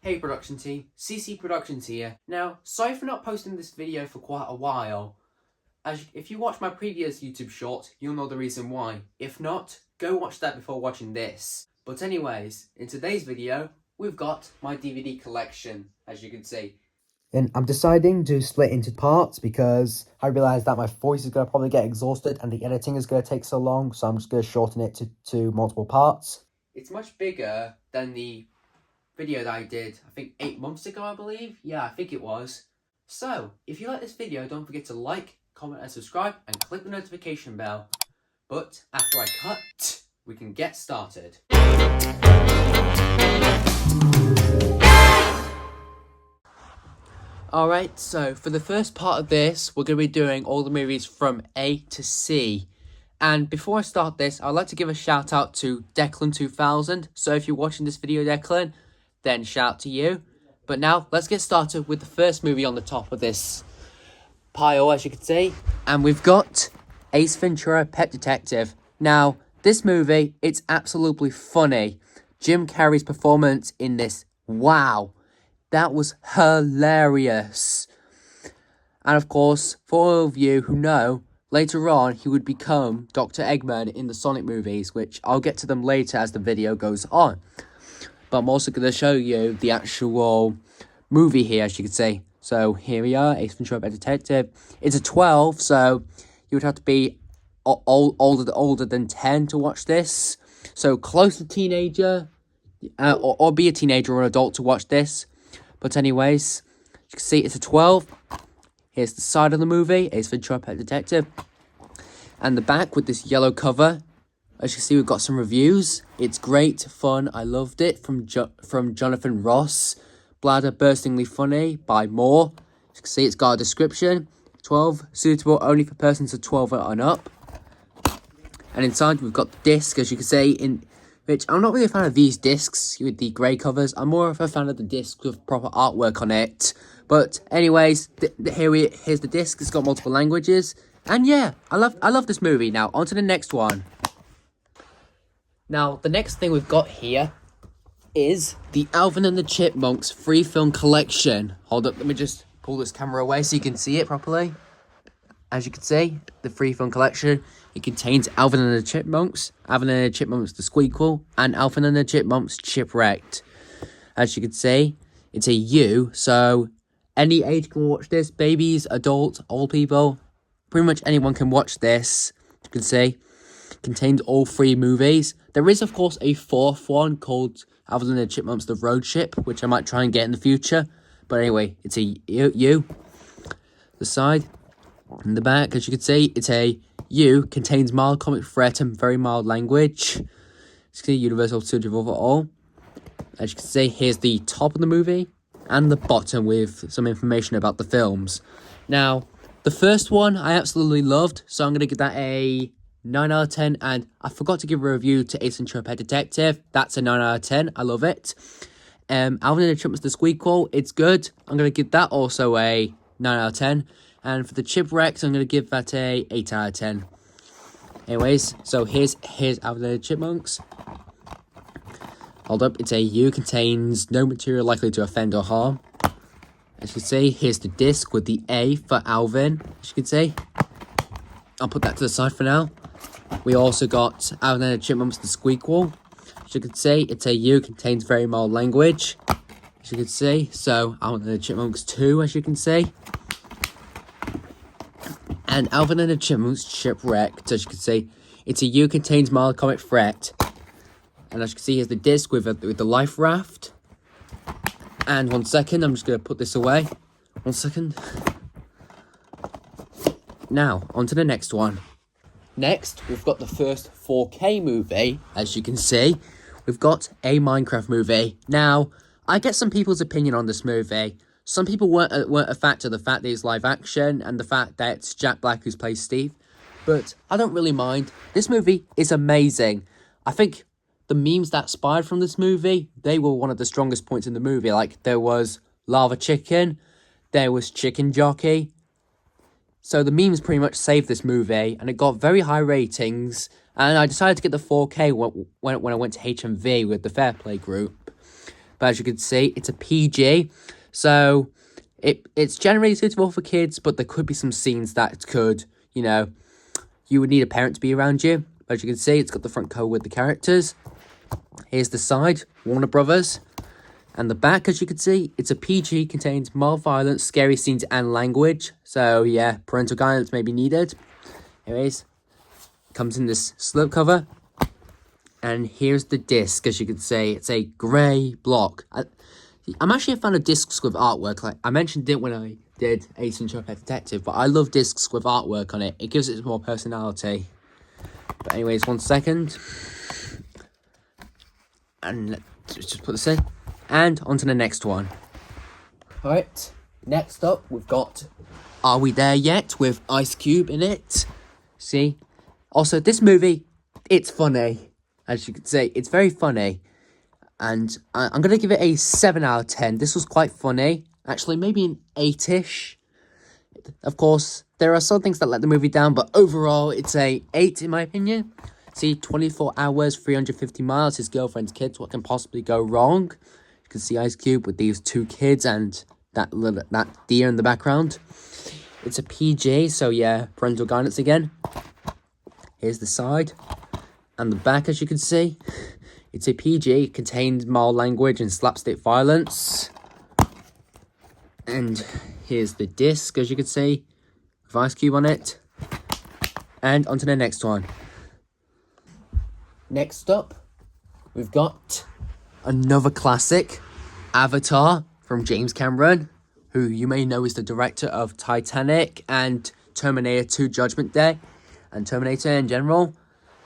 Hey production team, CC Productions here. Now, sorry for not posting this video for quite a while. If you watch my previous YouTube short, you'll know the reason why. If not, go watch that before watching this. But anyways, in today's video, we've got my DVD collection, as you can see. And I'm deciding to split into parts because I realised that my voice is going to probably get exhausted and the editing is going to take so long, so I'm just going to shorten it to multiple parts. It's much bigger than the video that I did, I think 8 months ago, I believe. Yeah, I think it was. So, if you like this video, don't forget to like, comment and subscribe and click the notification bell. But after I cut, we can get started. Alright, so for the first part of this, we're going to be doing all the movies from A to C. And before I start this, I'd like to give a shout out to Declan2000. So if you're watching this video, Declan, then shout out to you. But now, let's get started with the first movie on the top of this pile, as you can see. And we've got Ace Ventura Pet Detective. Now, this movie, it's absolutely funny. Jim Carrey's performance in this, wow, that was hilarious. And of course, for all of you who know, later on, he would become Dr. Eggman in the Sonic movies, which I'll get to them later as the video goes on. But I'm also going to show you the actual movie here, as you can see. So here we are, Ace Ventura Pet Detective. It's a 12, so you would have to be older than 10 to watch this. So close to teenager, or be a teenager or an adult to watch this. But anyways, you can see it's a 12. Here's the side of the movie, Ace Ventura Pet Detective. And the back with this yellow cover. As you can see, we've got some reviews. It's great, fun, I loved it. From Jonathan Ross. Bladder burstingly funny by Moore. As you can see, it's got a description. 12, suitable only for persons of 12 and up. And inside, we've got the disc, as you can see, in which I'm not really a fan of these discs with the grey covers. I'm more of a fan of the discs with proper artwork on it. But anyways, here's the disc. It's got multiple languages. And yeah, I love this movie. Now, on to the next one. Now, the next thing we've got here is the Alvin and the Chipmunks free film collection. Hold up, let me just pull this camera away so you can see it properly. As you can see, the free film collection, it contains Alvin and the Chipmunks, Alvin and the Chipmunks the Squeakquel, and Alvin and the Chipmunks Chipwrecked. As you can see, it's a U, so any age can watch this. Babies, adults, old people, pretty much anyone can watch this. You can see, contains all 3 movies. There is, of course, a 4th one called Alvin and the Chipmunks The Road Trip, which I might try and get in the future. But anyway, it's a U. The side and the back, as you can see, it's a U, contains mild comic threat and very mild language. As you can see, universal suitable for all. As you can see, here's the top of the movie and the bottom with some information about the films. Now, the first one I absolutely loved, so I'm going to give that a 9 out of 10, and I forgot to give a review to Ace Ventura Pet Detective. That's a 9 out of 10. I love it. Alvin and the Chipmunks the Squeakquel, it's good. I'm going to give that also a 9 out of 10. And for the Chipwrecked, I'm going to give that a 8 out of 10. Anyways, so here's Alvin and the Chipmunks. Hold up, it's a U, contains no material likely to offend or harm. As you can see, here's the disc with the A for Alvin, as you can see. I'll put that to the side for now. We also got Alvin and the Chipmunks the Squeakquel. As you can see, it's a U, contains very mild language. As you can see, so Alvin and the Chipmunks 2, as you can see. And Alvin and the Chipmunks Chipwrecked, as you can see, it's a U, contains mild comic threat. And as you can see, here's the disc with the life raft. And 1 second, I'm just going to put this away. 1 second. Now, on to the next one. Next, we've got the first 4K movie, as you can see. We've got a Minecraft movie. Now, I get some people's opinion on this movie. Some people weren't a factor of the fact that it's live action and the fact that it's Jack Black who plays Steve. But I don't really mind. This movie is amazing. I think the memes that inspired from this movie, they were one of the strongest points in the movie. Like, there was Lava Chicken, there was Chicken Jockey. So the memes pretty much saved this movie, and it got very high ratings. And I decided to get the 4K when I went to HMV with the Fair Play group. but as you can see, it's a PG. So it's generally suitable for kids, but there could be some scenes that could, you would need a parent to be around you. As you can see, it's got the front cover with the characters. Here's the side, Warner Brothers. And the back, as you can see, it's a PG, contains mild violence, scary scenes, and language. So, yeah, parental guidance may be needed. Anyways, comes in this slipcover. And here's the disc, as you can see. It's a grey block. I'm actually a fan of discs with artwork. Like I mentioned it when I did Ventura Pet Detective, but I love discs with artwork on it. It gives it more personality. But anyways, 1 second. And let's just put this in. And on to the next one. Alright, next up we've got Are We There Yet? With Ice Cube in it. See? Also, this movie, it's funny. As you can see, it's very funny. And I'm going to give it a 7 out of 10. This was quite funny. Actually, maybe an 8-ish. Of course, there are some things that let the movie down, but overall, it's a 8 in my opinion. See, 24 hours, 350 miles, his girlfriend's kids. What can possibly go wrong? You can see Ice Cube with these 2 kids and that deer in the background. It's a PG, so yeah, parental guidance again. Here's the side. And the back, as you can see. It's a PG, it contains mild language and slapstick violence. And here's the disc, as you can see, with Ice Cube on it. And on to the next one. Next up, we've got another classic, Avatar, from James Cameron, who you may know is the director of Titanic and Terminator 2 Judgment Day, and Terminator in general.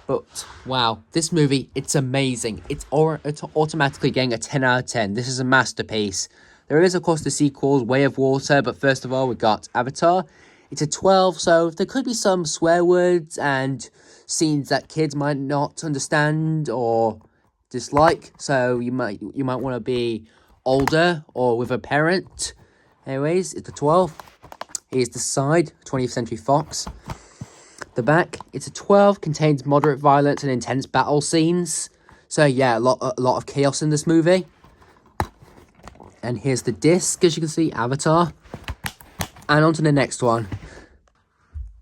But, wow, this movie, it's amazing. It's automatically getting a 10 out of 10. This is a masterpiece. There is, of course, the sequels, Way of Water, but first of all, we got Avatar. It's a 12, so there could be some swear words and scenes that kids might not understand or dislike. So you might want to be older or with a parent. Anyways, it's a 12. Here's the side, 20th Century Fox. The back, it's a 12, contains moderate violence and intense battle scenes. So yeah, a lot of chaos in this movie. And here's the disc, as you can see, Avatar. And on to the next one.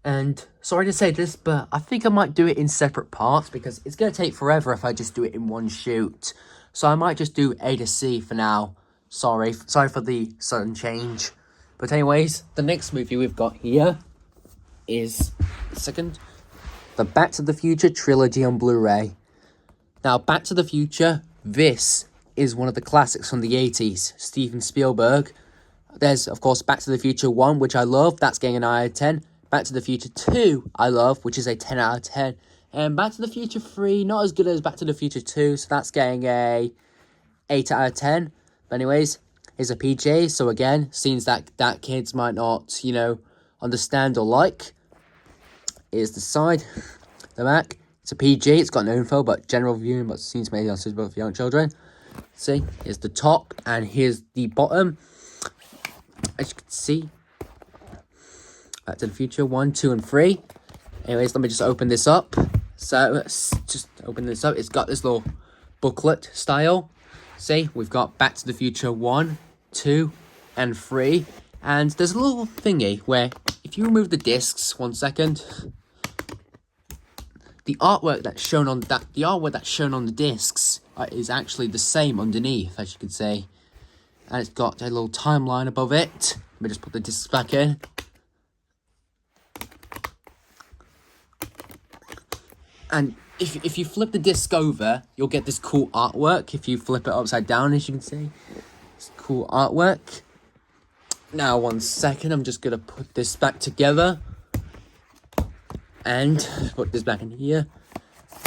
And sorry to say this, but I think I might do it in separate parts because it's going to take forever if I just do it in one shoot. So I might just do A to C for now. Sorry for the sudden change. But anyways, the next movie we've got here is the Back to the Future trilogy on Blu-ray. Now, Back to the Future, this is one of the classics from the 80s, Steven Spielberg. There's, of course, Back to the Future 1, which I love, that's getting an 9 out of 10. Back to the Future 2, I love, which is a 10 out of 10. And Back to the Future 3, not as good as Back to the Future 2, so that's getting a 8 out of 10. But anyways, here's a PG, so again, scenes that kids might not, understand or like. Here's the side, the back. It's a PG, it's got no info, but general viewing, but scenes may be unsuitable for young children. See, here's the top, and here's the bottom. As you can see, Back to the Future 1, 2, and 3. Anyways, let me just open this up. So, let's just open this up. It's got this little booklet style. See, we've got Back to the Future 1, 2, and 3. And there's a little thingy where, if you remove the discs, 1 second, the artwork that's shown on the discs is actually the same underneath, as you can see. And it's got a little timeline above it. Let me just put the discs back in. And if you flip the disc over, you'll get this cool artwork. If you flip it upside down, as you can see, it's cool artwork. Now, 1 second, I'm just going to put this back together. And put this back in here.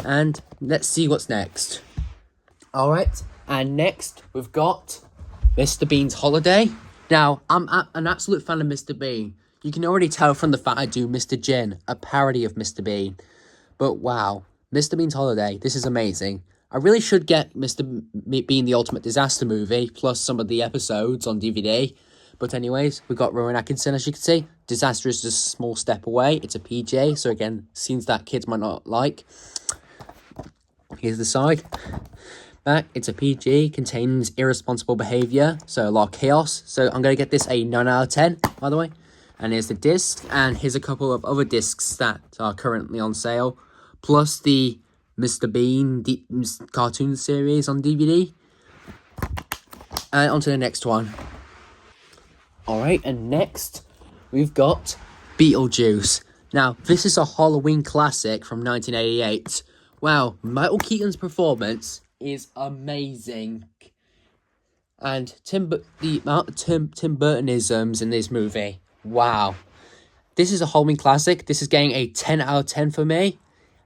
And let's see what's next. Alright, and next we've got Mr. Bean's Holiday. Now, I'm an absolute fan of Mr. Bean. You can already tell from the fact I do Mr. Gin, a parody of Mr. Bean. But wow, Mr. Bean's Holiday, this is amazing. I really should get Mr. Bean the Ultimate Disaster movie, plus some of the episodes on DVD. But anyways, we've got Rowan Atkinson, as you can see. Disaster is just a small step away. It's a PJ, so again, scenes that kids might not like. Here's the side. Back, it's a PG, contains irresponsible behaviour, so a lot of chaos. So I'm going to get this a 9 out of 10, by the way. And here's the disc, and here's a couple of other discs that are currently on sale, plus the Mr. Bean cartoon series on DVD. And on to the next one. Alright, and next, we've got Beetlejuice. Now, this is a Halloween classic from 1988. Wow, Michael Keaton's performance is amazing. And the amount of Tim Burtonisms in this movie. Wow. This is a Halloween classic. This is getting a 10 out of 10 for me.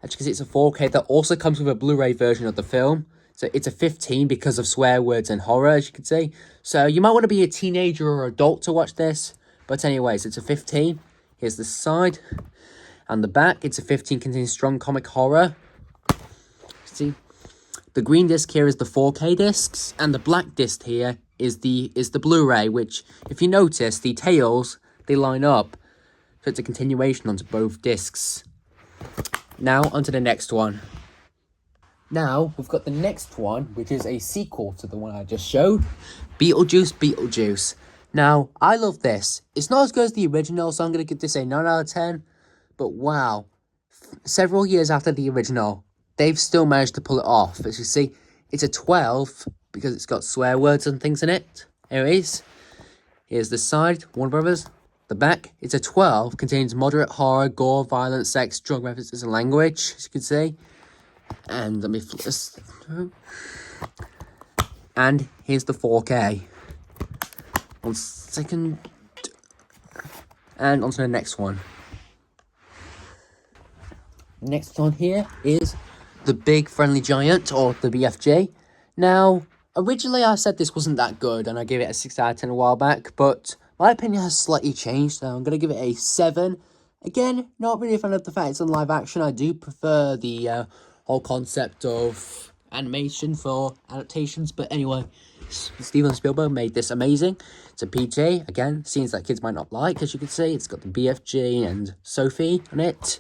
Actually, because it's a 4K that also comes with a Blu-ray version of the film. So it's a 15 because of swear words and horror, as you can see. So you might want to be a teenager or adult to watch this. But anyways, it's a 15. Here's the side. And the back, it's a 15, contains strong comic horror. See? The green disc here is the 4K discs. And the black disc here is the Blu-ray, which, if you notice, the tails, they line up. So it's a continuation onto both discs. Now, onto the next one. Now, we've got the next one, which is a sequel to the one I just showed. Beetlejuice Beetlejuice. Now, I love this. It's not as good as the original, so I'm going to give this a 9 out of 10. But wow, several years after the original, they've still managed to pull it off. As you see, it's a 12 because it's got swear words and things in it. Anyways, here's the side, Warner Brothers. The back, it's a 12, contains moderate horror, gore, violence, sex, drug references, and language, as you can see. And let me flip this through. And here's the 4K. 1 second. And on to the next one. Next one here is the Big Friendly Giant, or the BFG. Now, originally I said this wasn't that good, and I gave it a 6 out of 10 a while back, but my opinion has slightly changed, so I'm going to give it a 7. Again, not really a fan of the fact it's in live action. I do prefer the whole concept of animation for adaptations, but anyway, Steven Spielberg made this amazing. It's a PG, again, scenes that kids might not like, as you can see. It's got the BFG and Sophie on it.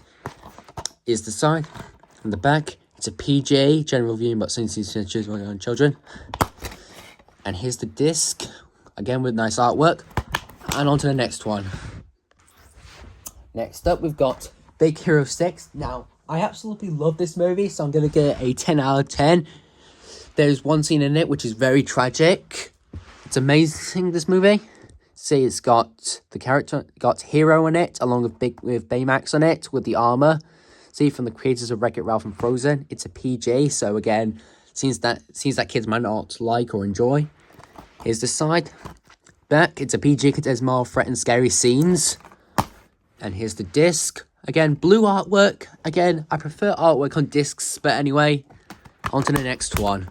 Is the side and the back. It's a PG, general viewing, but since these choose for your own children. And here's the disc, again with nice artwork. And on to the next one. Next up, we've got Big Hero 6. Now, I absolutely love this movie, so I'm going to get a 10 out of 10. There's one scene in it which is very tragic. It's amazing, this movie. See, it's got the character, got Hero in it, along with Baymax on it, with the armor. See, from the creators of Wreck-It Ralph and Frozen. It's a PG, so again, scenes that kids might not like or enjoy. Here's the side. Back, it's a PG, contains more threat and scary scenes. And here's the disc. Again, blue artwork. Again, I prefer artwork on discs, but anyway, on to the next one.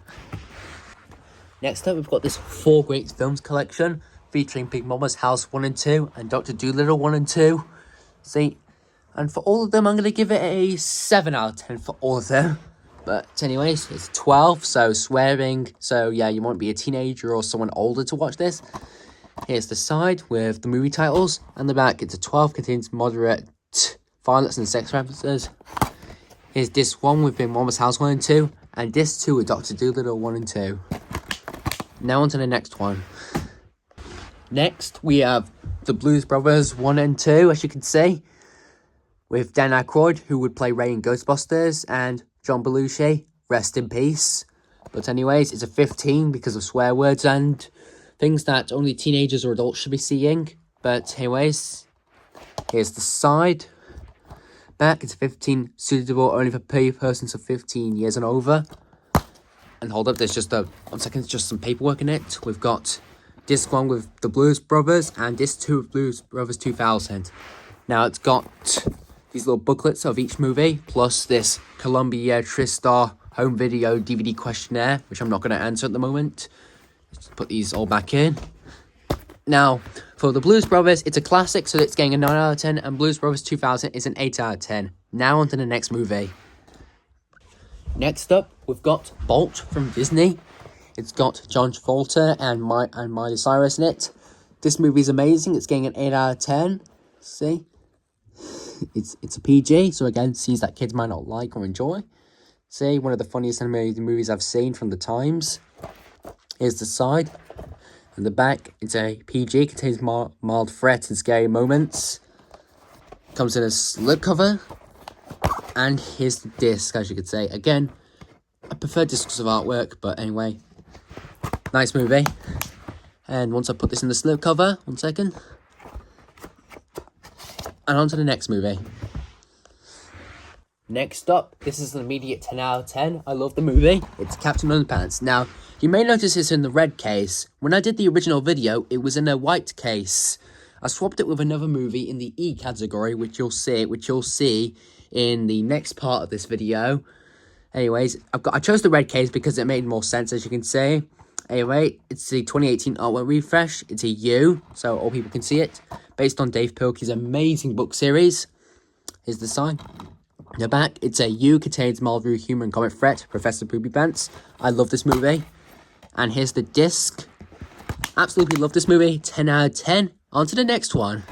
Next up, we've got this 4 Great Films collection, featuring Big Mama's House 1 and 2, and Dr. Dolittle 1 and 2. See, and for all of them, I'm going to give it a 7 out of 10 for all of them. But anyways, it's 12, so swearing. So yeah, you won't be a teenager or someone older to watch this. Here's the side with the movie titles. And the back, it's a 12, contains moderate violence and sex references. Here's disc 1 with Big Mama's House 1 and 2. And disc 2 with Dr. Dolittle 1 and 2. Now on to the next one. Next, we have the Blues Brothers 1 and 2, as you can see. With Dan Aykroyd, who would play Ray in Ghostbusters, and John Belushi, rest in peace. But anyways, it's a 15 because of swear words and things that only teenagers or adults should be seeing. But anyways, here's the side. Back, it's 15, suitable only for persons of 15 years and over. And hold up, there's just just some paperwork in it. We've got disc 1 with the Blues Brothers and disc 2 with Blues Brothers 2000. Now it's got these little booklets of each movie, plus this Columbia TriStar home video DVD questionnaire, which I'm not going to answer at the moment. Let's put these all back in. Now, for the Blues Brothers, it's a classic, so it's getting a 9 out of 10, and Blues Brothers 2000 is an 8 out of 10. Now on to the next movie. Next up, we've got Bolt from Disney. It's got John Travolta and Miley Cyrus in it. This movie's amazing. It's getting an 8 out of 10. See? It's a PG, so again, scenes that kids might not like or enjoy. See, one of the funniest animated movies I've seen from the times. Here's the side. And the back, it's a PG, contains mild threats and scary moments. Comes in a slipcover. And here's the disc, as you could say. Again, I prefer discs of artwork, but anyway. Nice movie. And once I put this in the slipcover, 1 second. And on to the next movie. Next up, this is an immediate 10 out of 10. I love the movie. It's Captain Underpants. Now, you may notice it's in the red case. When I did the original video, it was in a white case. I swapped it with another movie in the E category, which you'll see in the next part of this video. Anyways, I chose the red case because it made more sense, as you can see. Anyway, it's the 2018 artwork refresh. It's a U, so all people can see it. Based on Dave Pilkey's amazing book series. Here's the sign. In the back, it's a U, contains Marvel human comic threat, Professor Poopy Pants. I love this movie. And here's the disc. Absolutely love this movie. 10 out of 10. On to the next one.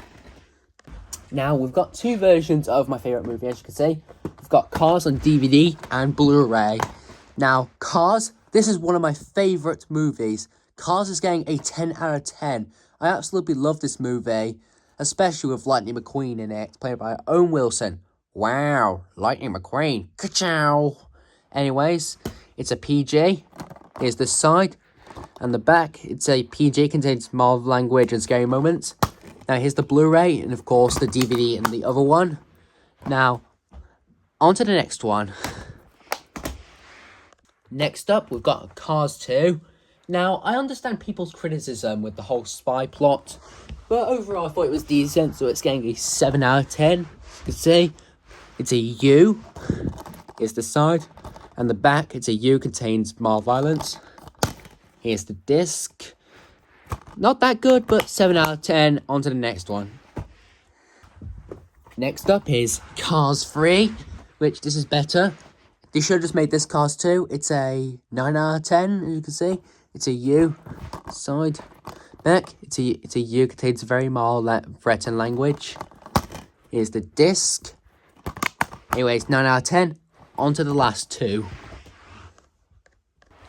Now, we've got two versions of my favourite movie, as you can see. We've got Cars on DVD and Blu-ray. Now, Cars, this is one of my favourite movies. Cars is getting a 10 out of 10. I absolutely love this movie, especially with Lightning McQueen in it, played by Owen Wilson. Wow, Lightning McQueen. Ka-chow. Anyways, it's a PG. Here's the side. And the back, it's a PG, contains mild language and scary moments. Now, here's the Blu-ray, and of course, the DVD and the other one. Now, on to the next one. Next up, we've got Cars 2. Now, I understand people's criticism with the whole spy plot, but overall, I thought it was decent, so it's getting a 7 out of 10. You can see, it's a U. Here's the side. And the back, it's a U, contains mild violence. Here's the disc. Not that good, but 7 out of 10. On to the next one. Next up is Cars 3, which this is better. They should have just made this Cars 2. It's a 9 out of 10, as you can see. It's a U. Side. Back, it's a U, contains very mild threat and language. Here's the disc. Anyways, 9 out of 10. On to the last two.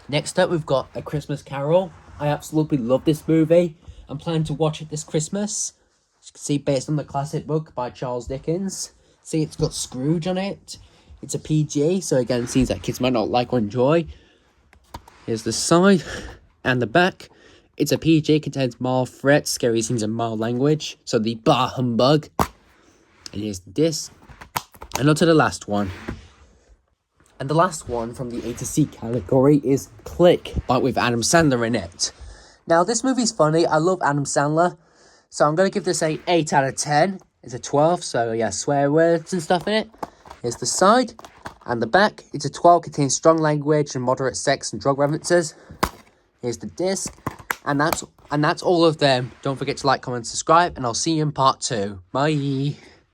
Next up, we've got A Christmas Carol. I absolutely love this movie. I'm planning to watch it this Christmas. As you can see, based on the classic book by Charles Dickens. See, it's got Scrooge on it. It's a PG, so again, scenes that kids might not like or enjoy. Here's the side and the back. It's a PG, contains mild threats, scary scenes, and mild language. So the bah humbug. And here's the disc. And on to the last one. And the last one from the A to C category is Click, but with Adam Sandler in it. Now, this movie's funny. I love Adam Sandler. So I'm going to give this a 8 out of 10. It's a 12, so yeah, swear words and stuff in it. Here's the side and the back. It's a 12, contains strong language and moderate sex and drug references. Here's the disc. And that's all of them. Don't forget to like, comment, subscribe, and I'll see you in part 2. Bye.